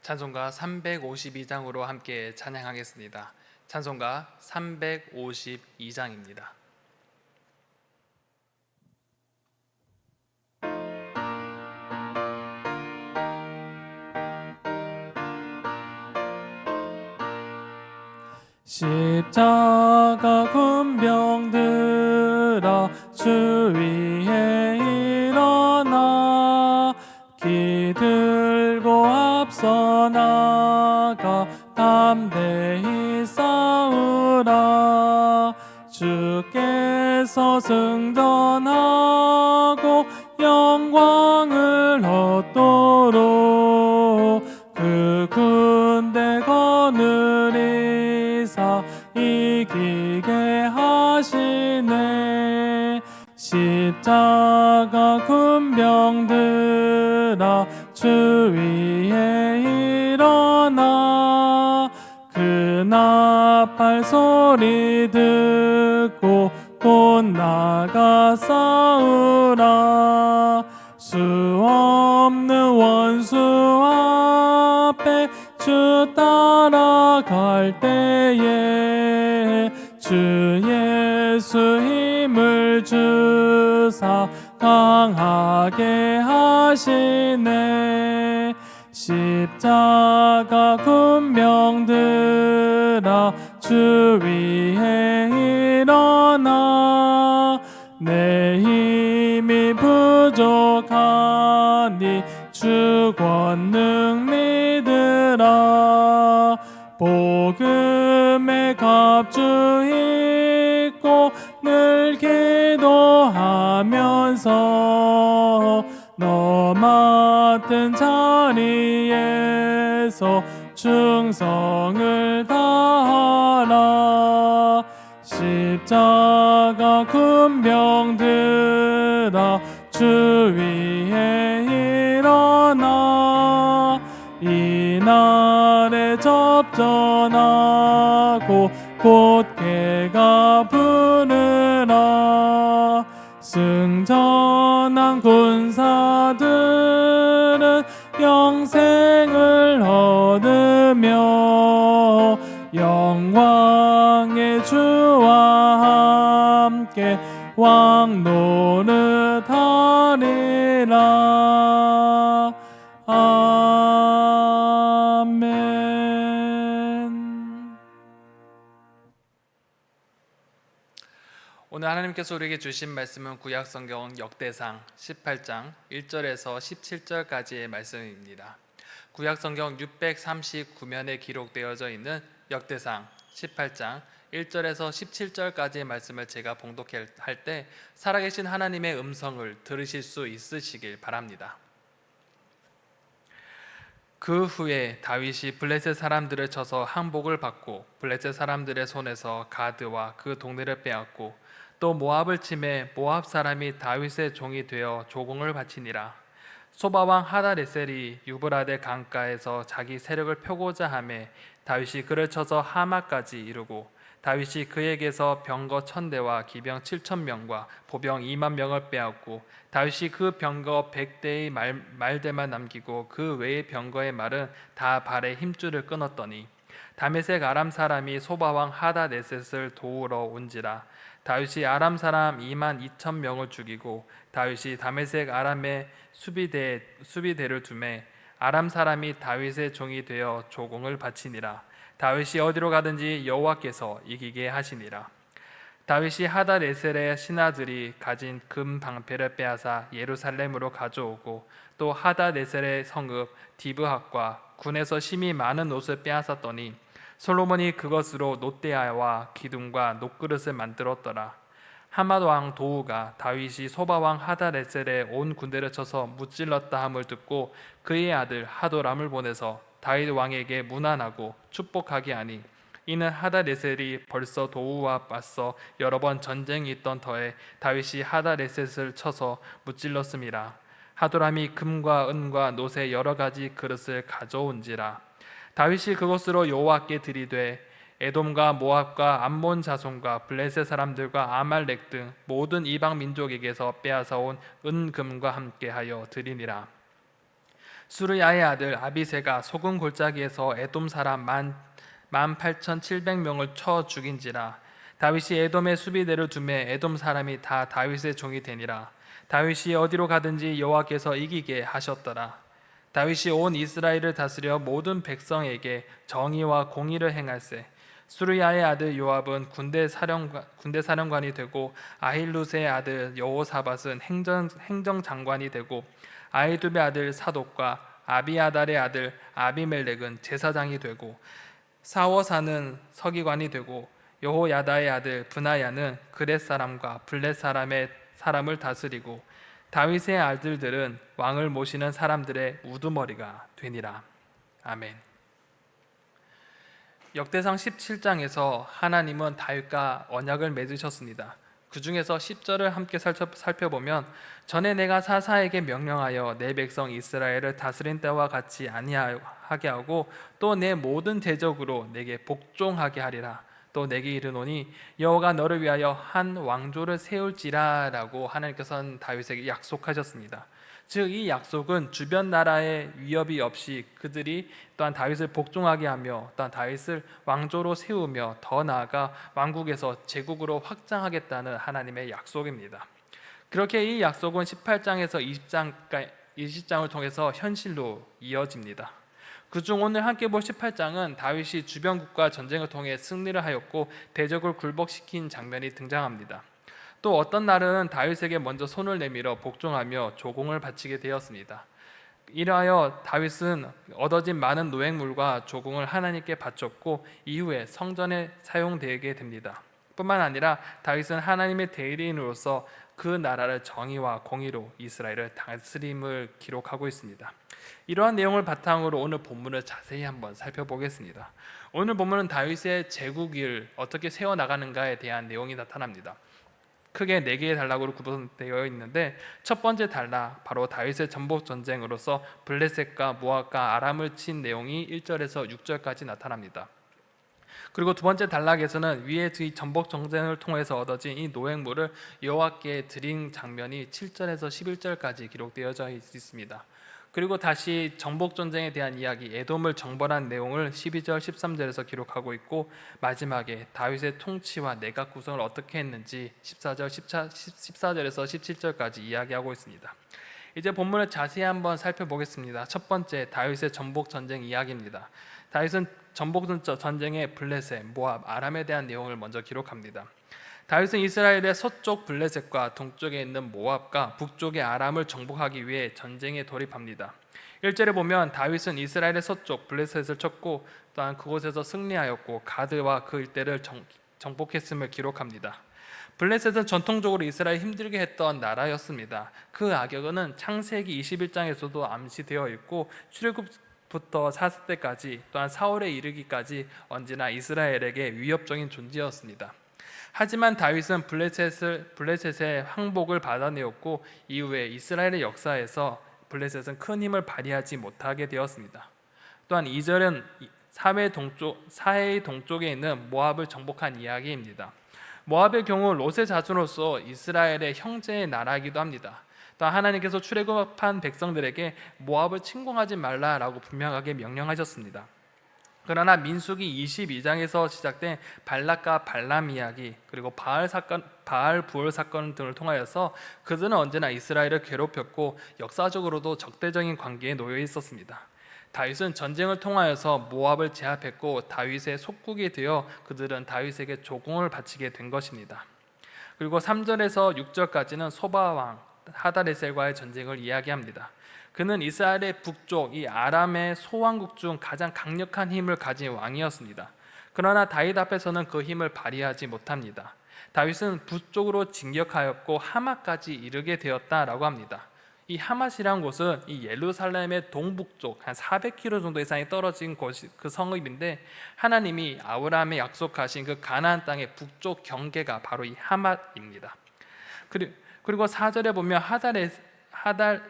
찬송가 352장으로 함께 찬양하겠습니다. 찬송가 352장입니다. 십자가 군병들아 주 위에 일어나 기 들고 앞서 나가 담대히 싸우라. 주께서 승전하고 영광을 얻도록 그 군대 거느리사 이기게 하시네. 십자가 군병들아 주 위에 일어나 그 나팔 소리 듣고 곧 나가 싸우라. 수 없는 원수 앞에 주 따라갈 때에 주 예수 힘을 주사 강하게 하시네. 십자가 군병들아 주 위에 일어나 내 힘이 부족하니 주 권능 믿으라. 복음의 갑주 입고 늘 기도하면서 너 맡은 자리에서 충성을 다하라. 십자가 군병들아 주 위에 일어나 이날에 접전하고 곧 개가 부르라. 승전한 군사들은 영생을 얻으며 영광의 주와 함께 왕노릇하리라. 아멘. 오늘 하나님께서 우리에게 주신 말씀은 구약성경 역대상 18장 1절에서 17절까지의 말씀입니다. 구약성경 639면에 기록되어져 있는 역대상 18장 1절에서 17절까지의 말씀을 제가 봉독할 때 살아계신 하나님의 음성을 들으실 수 있으시길 바랍니다. 그 후에 다윗이 블레셋 사람들을 쳐서 항복을 받고 블레셋 사람들의 손에서 가드와 그 동네를 빼앗고 또 모압을 치매 모압 사람이 다윗의 종이 되어 조공을 바치니라. 소바왕 하다레셀이 유브라데 강가에서 자기 세력을 펴고자 하매 다윗이 그를 쳐서 하마까지 이르고 다윗이 그에게서 병거 1000대와 기병 7000명과 보병 20000명을 빼앗고 다윗이 그 병거 100대의 말대만 남기고 그 외의 병거의 말은 다 발에 힘줄을 끊었더니 다메섹 아람 사람이 소바왕 하다네셋을 도우러 온지라. 다윗이 아람 사람 22000명을 죽이고 다윗이 다메섹 아람의 수비대를 두매 아람 사람이 다윗의 종이 되어 조공을 바치니라. 다윗이 어디로 가든지 여호와께서 이기게 하시니라. 다윗이 하다레셀의 신하들이 가진 금 방패를 빼앗아 예루살렘으로 가져오고 또 하다레셀의 성읍 디브핫과 군에서 심히 많은 옷을 빼앗았더니 솔로몬이 그것으로 놋대야와 기둥과 놋그릇을 만들었더라. 하맛 왕 도후가 다윗이 소바왕 하다레셀의 온 군대를 쳐서 무찔렀다 함을 듣고 그의 아들 하도람을 보내서 다윗 왕에게 문안하고 축복하게 하니 이는 하다레셀이 벌써 도후와 맞서 여러 번 전쟁이 있던 터에 다윗이 하다레셋을 쳐서 무찔렀음이라. 하도람이 금과 은과 놋의 여러 가지 그릇을 가져온지라. 다윗이 그것으로 여호와께 드리되 에돔과 모압과 암몬 자손과 블레셋 사람들과 아말렉 등 모든 이방 민족에게서 빼앗아온 은금과 함께하여 드리니라. 수르야의 아들 아비새가 소금 골짜기에서 에돔 사람 18,700명을 쳐 죽인지라. 다윗이 에돔의 수비대를 두매 에돔 사람이 다 다윗의 종이 되니라. 다윗이 어디로 가든지 여호와께서 이기게 하셨더라. 다윗이 온 이스라엘을 다스려 모든 백성에게 정의와 공의를 행할세. 수르야의 아들 요압은 군대 사령관이 되고 아힐루스의 아들 여호사밧은 행정장관이 되고 아히두베의 아들 사독과 아비아달의 아들 아비멜렉은 제사장이 되고 사워사는 서기관이 되고 여호야다의 아들 브나야는 그렛 사람과 블렛 사람의 사람을 다스리고 다윗의 아들들은 왕을 모시는 사람들의 우두머리가 되니라. 아멘. 역대상 17장에서 하나님은 다윗과 언약을 맺으셨습니다. 그 중에서 10절을 함께 살펴보면 전에 내가 사사에게 명령하여 내 백성 이스라엘을 다스린 때와 같이 아니하게 하고 또 내 모든 대적으로 내게 복종하게 하리라. 또 내게 이르노니 여호와가 너를 위하여 한 왕조를 세울지라 라고 하나님께서는 다윗에게 약속하셨습니다. 즉 이 약속은 주변 나라의 위협이 없이 그들이 또한 다윗을 복종하게 하며 또한 다윗을 왕조로 세우며 더 나아가 왕국에서 제국으로 확장하겠다는 하나님의 약속입니다. 그렇게 이 약속은 18장에서 20장을 통해서 현실로 이어집니다. 그중 오늘 함께 볼 18장은 다윗이 주변국과 전쟁을 통해 승리를 하였고 대적을 굴복시킨 장면이 등장합니다. 또 어떤 날은 다윗에게 먼저 손을 내밀어 복종하며 조공을 바치게 되었습니다. 이러하여 다윗은 얻어진 많은 노획물과 조공을 하나님께 바쳤고 이후에 성전에 사용되게 됩니다. 뿐만 아니라 다윗은 하나님의 대리인으로서 그 나라를 정의와 공의로 이스라엘을 다스림을 기록하고 있습니다. 이러한 내용을 바탕으로 오늘 본문을 자세히 한번 살펴보겠습니다. 오늘 본문은 다윗의 제국을 어떻게 세워나가는가에 대한 내용이 나타납니다. 크게 4개의 단락으로 구분되어 있는데 첫 번째 단락, 바로 다윗의 전복 전쟁으로서 블레셋과 모압과 아람을 친 내용이 1절에서 6절까지 나타납니다. 그리고 두 번째 단락에서는 위의 전복 전쟁을 통해서 얻어진 이 노획물을 여호와께 드린 장면이 7절에서 11절까지 기록되어져 있습니다. 그리고 다시 전복 전쟁에 대한 이야기, 에돔을 정벌한 내용을 12절, 13절에서 기록하고 있고 마지막에 다윗의 통치와 내각 구성을 어떻게 했는지 14절에서 17절까지 이야기하고 있습니다. 이제 본문을 자세히 한번 살펴보겠습니다. 첫 번째, 다윗의 전복 전쟁 이야기입니다. 다윗은 전복 전쟁의 블레셋, 모압, 아람에 대한 내용을 먼저 기록합니다. 다윗은 이스라엘의 서쪽 블레셋과 동쪽에 있는 모압과 북쪽의 아람을 정복하기 위해 전쟁에 돌입합니다. 1절에 보면 다윗은 이스라엘의 서쪽 블레셋을 쳤고 또한 그곳에서 승리하였고 가드와 그 일대를 정복했음을 기록합니다. 블레셋은 전통적으로 이스라엘 힘들게 했던 나라였습니다. 그 악역은 창세기 21장에서도 암시되어 있고 출애굽부터 4세때까지 또한 사울에 이르기까지 언제나 이스라엘에게 위협적인 존재였습니다. 하지만 다윗은 블레셋의 항복을 받아내었고 이후에 이스라엘의 역사에서 블레셋은 큰 힘을 발휘하지 못하게 되었습니다. 또한 2절은 사해의 동쪽에 있는 모압을 정복한 이야기입니다. 모압의 경우 롯의 자손으로서 이스라엘의 형제의 나라이기도 합니다. 또한 하나님께서 출애굽한 백성들에게 모압을 침공하지 말라라고 분명하게 명령하셨습니다. 그러나 민수기 22장에서 시작된 발락과 발람 이야기, 그리고 바알 부올 사건 등을 통하여서 그들은 언제나 이스라엘을 괴롭혔고 역사적으로도 적대적인 관계에 놓여 있었습니다. 다윗은 전쟁을 통하여서 모압을 제압했고 다윗의 속국이 되어 그들은 다윗에게 조공을 바치게 된 것입니다. 그리고 3절에서 6절까지는 소바 왕 하다레셀과의 전쟁을 이야기합니다. 그는 이스라엘의 북쪽 이 아람의 소왕국 중 가장 강력한 힘을 가진 왕이었습니다. 그러나 다윗 앞에서는 그 힘을 발휘하지 못합니다. 다윗은 북쪽으로 진격하였고 하맛까지 이르게 되었다라고 합니다. 이 하맛이란 곳은 이 예루살렘의 동북쪽 한 400km 정도 이상이 떨어진 곳이 그 성읍인데 하나님이 아브라함에 약속하신 그 가나안 땅의 북쪽 경계가 바로 이 하맛입니다. 그리고 4절에 보면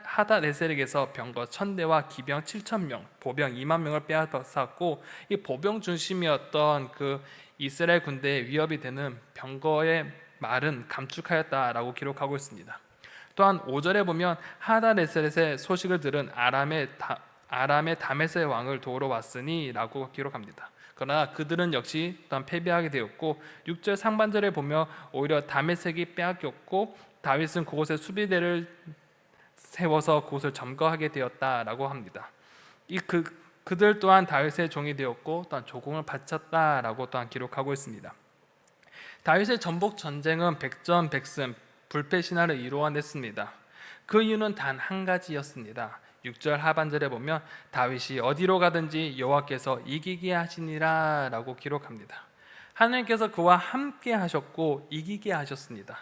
하다레셀에게서 병거 1000대와 기병 7000명, 보병 2만 명을 빼앗았고 이 보병 중심이었던 그 이스라엘 군대의 위협이 되는 병거의 말은 감축하였다라고 기록하고 있습니다. 또한 5절에 보면 하다레셀의 소식을 들은 아람의 다메섹 왕을 도우러 왔으니라고 기록합니다. 그러나 그들은 역시 또한 패배하게 되었고 6절 상반절에 보면 오히려 다메섹이 빼앗겼고 다윗은 그곳에 수비대를 세워서 그곳을 점거하게 되었다라고 합니다. 그들 또한 다윗의 종이 되었고 또한 조공을 바쳤다라고 또한 기록하고 있습니다. 다윗의 전복 전쟁은 백전백승 불패신화를 이루어냈습니다. 그 이유는 단 한 가지였습니다. 6절 하반절에 보면 다윗이 어디로 가든지 여호와께서 이기게 하시니라 라고 기록합니다. 하나님께서 그와 함께 하셨고 이기게 하셨습니다.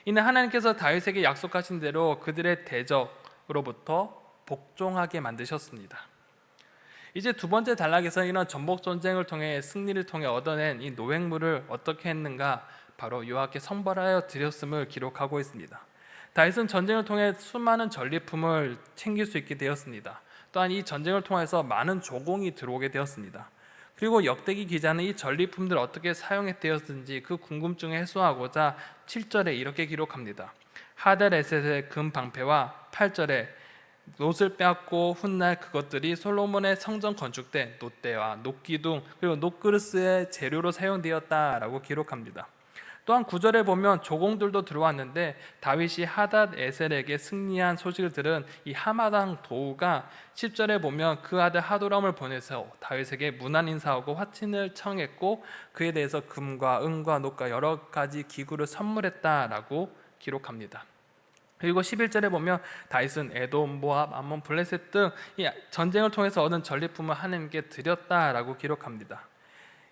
이는 하나님께서 다윗에게 약속하신 대로 그들의 대적으로부터 복종하게 만드셨습니다. 이제 두 번째 단락에서 이런 전복 전쟁을 통해 승리를 통해 얻어낸 이 노획물을 어떻게 했는가? 바로 여호와께 선벌하여 드렸음을 기록하고 있습니다. 다윗은 전쟁을 통해 수많은 전리품을 챙길 수 있게 되었습니다. 또한 이 전쟁을 통해서 많은 조공이 들어오게 되었습니다. 그리고 역대기 기자는 이 전리품들을 어떻게 사용했되었는지 그 궁금증을 해소하고자 7절에 이렇게 기록합니다. 하델에셋의 금 방패와 8절에 놋을 빼앗고 훗날 그것들이 솔로몬의 성전 건축 때 놋대와 놋기둥 그리고 놋그릇의 재료로 사용되었다라고 기록합니다. 또한 9절에 보면 조공들도 들어왔는데 다윗이 하닷에셀에게 승리한 소식을 들은 이 하마당 도우가 10절에 보면 그 아들 하도람을 보내서 다윗에게 문안 인사하고 화친을 청했고 그에 대해서 금과 은과 놋과 여러 가지 기구를 선물했다라고 기록합니다. 그리고 11절에 보면 다윗은 에돔, 모압, 암몬, 블레셋 등 이 전쟁을 통해서 얻은 전리품을 하나님께 드렸다라고 기록합니다.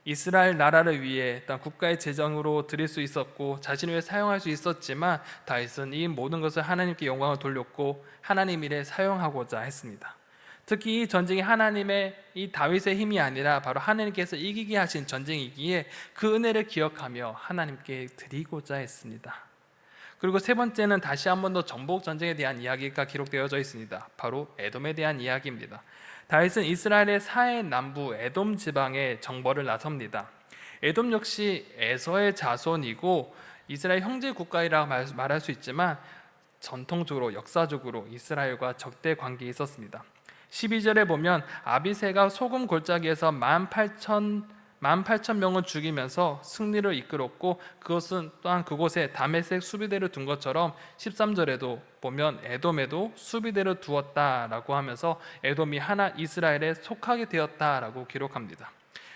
이스라엘 나라를 위해 국가의 재정으로 드릴 수 있었고 자신을 위해 사용할 수 있었지만 다윗은 이 모든 것을 하나님께 영광을 돌렸고 하나님 일에 사용하고자 했습니다. 특히 이 전쟁이 하나님의 이 다윗의 힘이 아니라 바로 하나님께서 이기게 하신 전쟁이기에 그 은혜를 기억하며 하나님께 드리고자 했습니다. 그리고 세 번째는 다시 한 번 더 전복 전쟁에 대한 이야기가 기록되어져 있습니다. 바로 에돔에 대한 이야기입니다. 다윗은 이스라엘의 사해 남부 에돔 지방에 정벌을 나섭니다. 에돔 역시 에서의 자손이고 이스라엘 형제 국가이라고 말할 수 있지만 전통적으로 역사적으로 이스라엘과 적대 관계에 있었습니다. 12절에 보면 아비새가 소금 골짜기에서 18,000명을 죽이면서 승리를 이끌었고 그것은 또한 그곳에 다메섹 수비대를 둔 것처럼 13절에도 보면 에돔에도 수비대를 두었다라고 하면서 에돔이 하나 이스라엘에 속하게 되었다라고 기록합니다.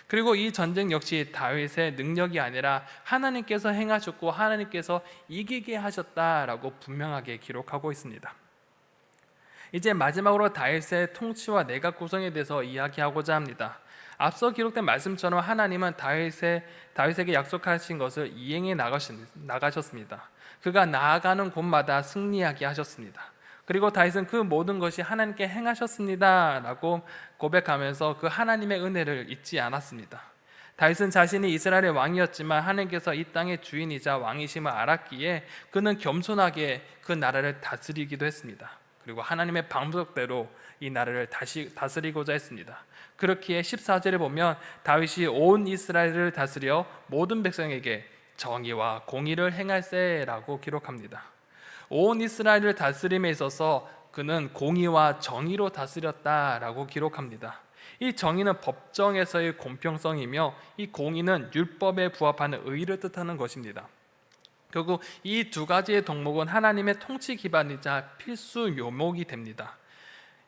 그리고 이 전쟁 역시 다윗의 능력이 아니라 하나님께서 행하셨고 하나님께서 이기게 하셨다라고 분명하게 기록하고 있습니다. 이제 마지막으로 다윗의 통치와 내각 구성에 대해서 이야기하고자 합니다. 앞서 기록된 말씀처럼 하나님은 다윗에게 약속하신 것을 이행해 나가셨습니다. 그가 나아가는 곳마다 승리하게 하셨습니다. 그리고 다윗은 그 모든 것이 하나님께 행하셨습니다 라고 고백하면서 그 하나님의 은혜를 잊지 않았습니다. 다윗은 자신이 이스라엘의 왕이었지만 하나님께서 이 땅의 주인이자 왕이심을 알았기에 그는 겸손하게 그 나라를 다스리기도 했습니다. 그리고 하나님의 방법대로 이 나라를 다시 다스리고자 했습니다. 그렇기에 14절에 보면 다윗이 온 이스라엘을 다스려 모든 백성에게 정의와 공의를 행할세라고 기록합니다. 온 이스라엘을 다스림에 있어서 그는 공의와 정의로 다스렸다라고 기록합니다. 이 정의는 법정에서의 공평성이며 이 공의는 율법에 부합하는 의를 뜻하는 것입니다. 결국 이 두 가지의 덕목은 하나님의 통치 기반이자 필수 요목이 됩니다.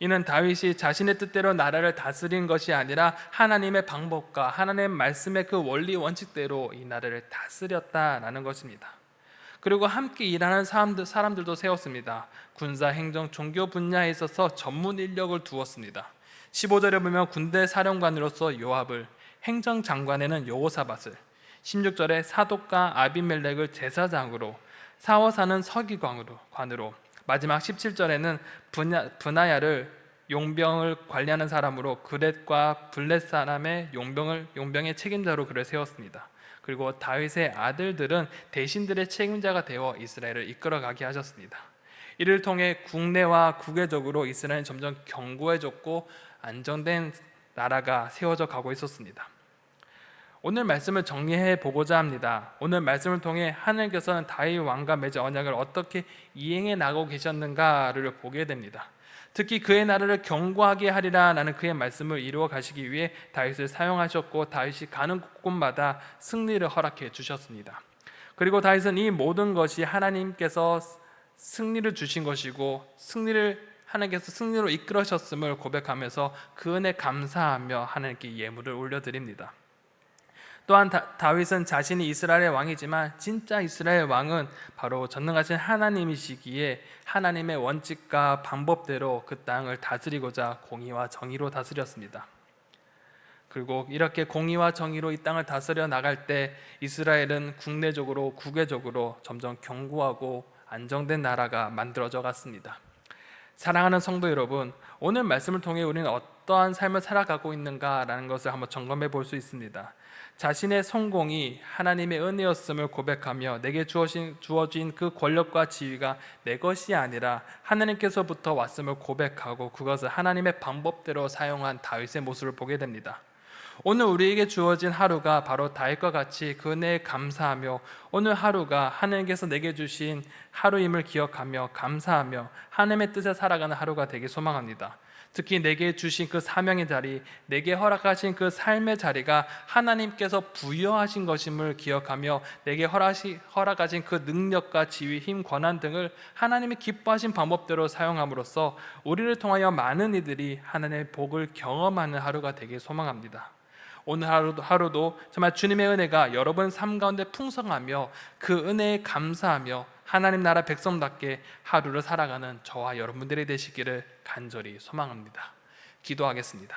이는 다윗이 자신의 뜻대로 나라를 다스린 것이 아니라 하나님의 방법과 하나님의 말씀의 그 원리 원칙대로 이 나라를 다스렸다라는 것입니다. 그리고 함께 일하는 사람들도 세웠습니다. 군사, 행정, 종교 분야에 있어서 전문 인력을 두었습니다. 15절에 보면 군대 사령관으로서 요압을, 행정장관에는 여호사밧을, 16절에 사독과 아비멜렉을 제사장으로, 사워사는 서기관으로, 마지막 17절에는 브나야를 용병을 관리하는 사람으로 그렛과 블렛 사람의 용병의 책임자로 그를 세웠습니다. 그리고 다윗의 아들들은 대신들의 책임자가 되어 이스라엘을 이끌어가게 하셨습니다. 이를 통해 국내와 국외적으로 이스라엘은 점점 견고해졌고 안정된 나라가 세워져 가고 있었습니다. 오늘 말씀을 정리해 보고자 합니다. 오늘 말씀을 통해 하나님께서는 다윗 왕과 맺은 언약을 어떻게 이행해 나가고 계셨는가를 보게 됩니다. 특히 그의 나라를 견고하게 하리라라는 그의 말씀을 이루어 가시기 위해 다윗을 사용하셨고 다윗이 가는 곳마다 승리를 허락해 주셨습니다. 그리고 다윗은 이 모든 것이 하나님께서 승리를 주신 것이고 하나님께서 승리로 이끌으셨음을 고백하면서 그 은혜 감사하며 하나님께 예물을 올려드립니다. 또한 다윗은 자신이 이스라엘의 왕이지만 진짜 이스라엘 왕은 바로 전능하신 하나님이시기에 하나님의 원칙과 방법대로 그 땅을 다스리고자 공의와 정의로 다스렸습니다. 그리고 이렇게 공의와 정의로 이 땅을 다스려 나갈 때 이스라엘은 국내적으로 국외적으로 점점 견고하고 안정된 나라가 만들어져 갔습니다. 사랑하는 성도 여러분, 오늘 말씀을 통해 우리는 어떠한 삶을 살아가고 있는가라는 것을 한번 점검해 볼 수 있습니다. 자신의 성공이 하나님의 은혜였음을 고백하며 내게 주어진 그 권력과 지위가 내 것이 아니라 하나님께서부터 왔음을 고백하고 그것을 하나님의 방법대로 사용한 다윗의 모습을 보게 됩니다. 오늘 우리에게 주어진 하루가 바로 다윗과 같이 그 은혜에 감사하며 오늘 하루가 하나님께서 내게 주신 하루임을 기억하며 감사하며 하나님의 뜻에 살아가는 하루가 되길 소망합니다. 특히 내게 주신 그 사명의 자리, 내게 허락하신 그 삶의 자리가 하나님께서 부여하신 것임을 기억하며 내게 허락하신 그 능력과 지위, 힘, 권한 등을 하나님이 기뻐하신 방법대로 사용함으로써 우리를 통하여 많은 이들이 하나님의 복을 경험하는 하루가 되길 소망합니다. 오늘 하루도 정말 주님의 은혜가 여러분 삶 가운데 풍성하며 그 은혜에 감사하며 하나님 나라 백성답게 하루를 살아가는 저와 여러분들이 되시기를 간절히 소망합니다. 기도하겠습니다.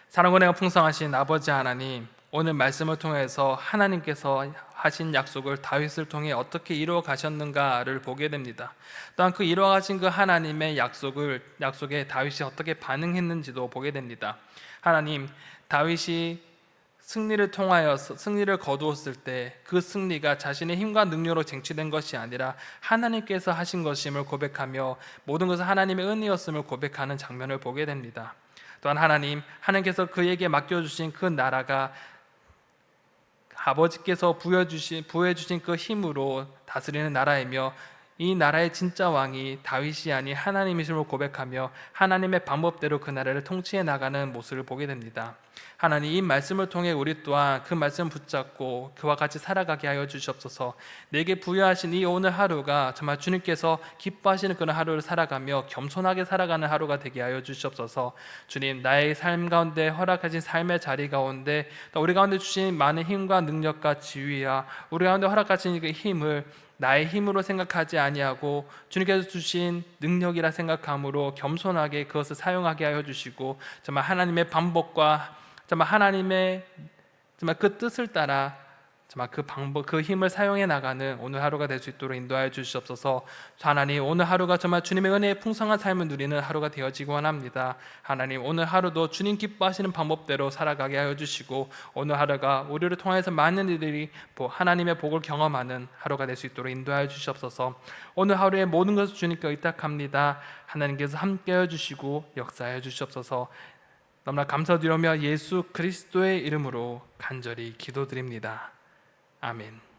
사랑과 은혜가 풍성하신 아버지 하나님, 오늘 말씀을 통해서 하나님께서 하신 약속을 다윗을 통해 어떻게 이루어 가셨는가를 보게 됩니다. 또한 그 이루어 가신 그 하나님의 약속에 다윗이 어떻게 반응했는지도 보게 됩니다. 하나님, 다윗이 승리를 거두었을 때 그 승리가 자신의 힘과 능력으로 쟁취된 것이 아니라 하나님께서 하신 것임을 고백하며 모든 것은 하나님의 은혜였음을 고백하는 장면을 보게 됩니다. 또한 하나님께서 그에게 맡겨주신 그 나라가 아버지께서 부여해주신 그 힘으로 다스리는 나라이며 이 나라의 진짜 왕이 다윗이 아닌 하나님이심을 고백하며 하나님의 방법대로 그 나라를 통치해 나가는 모습을 보게 됩니다. 하나님, 이 말씀을 통해 우리 또한 그 말씀 붙잡고 그와 같이 살아가게 하여 주시옵소서. 내게 부여하신 이 오늘 하루가 정말 주님께서 기뻐하시는 그런 하루를 살아가며 겸손하게 살아가는 하루가 되게 하여 주시옵소서. 주님, 나의 삶 가운데 허락하신 삶의 자리 가운데 또 우리 가운데 주신 많은 힘과 능력과 지위와 우리 가운데 허락하신 그 힘을 나의 힘으로 생각하지 아니하고 주님께서 주신 능력이라 생각함으로 겸손하게 그것을 사용하게 하여 주시고 정말 하나님의 방법과 정말 하나님의 정말 그 뜻을 따라 정말 그 힘을 사용해 나가는 오늘 하루가 될 수 있도록 인도하여 주시옵소서. 하나님, 오늘 하루가 정말 주님의 은혜의 풍성한 삶을 누리는 하루가 되어지기 원합니다. 하나님, 오늘 하루도 주님 기뻐하시는 방법대로 살아가게 하여 주시고 오늘 하루가 우리를 통해서 많은 이들이 하나님의 복을 경험하는 하루가 될 수 있도록 인도하여 주시옵소서. 오늘 하루의 모든 것을 주님께 의탁합니다. 하나님께서 함께하여 주시고 역사하여 주시옵소서. 너무나 감사드리며 예수 그리스도의 이름으로 간절히 기도드립니다. 아멘.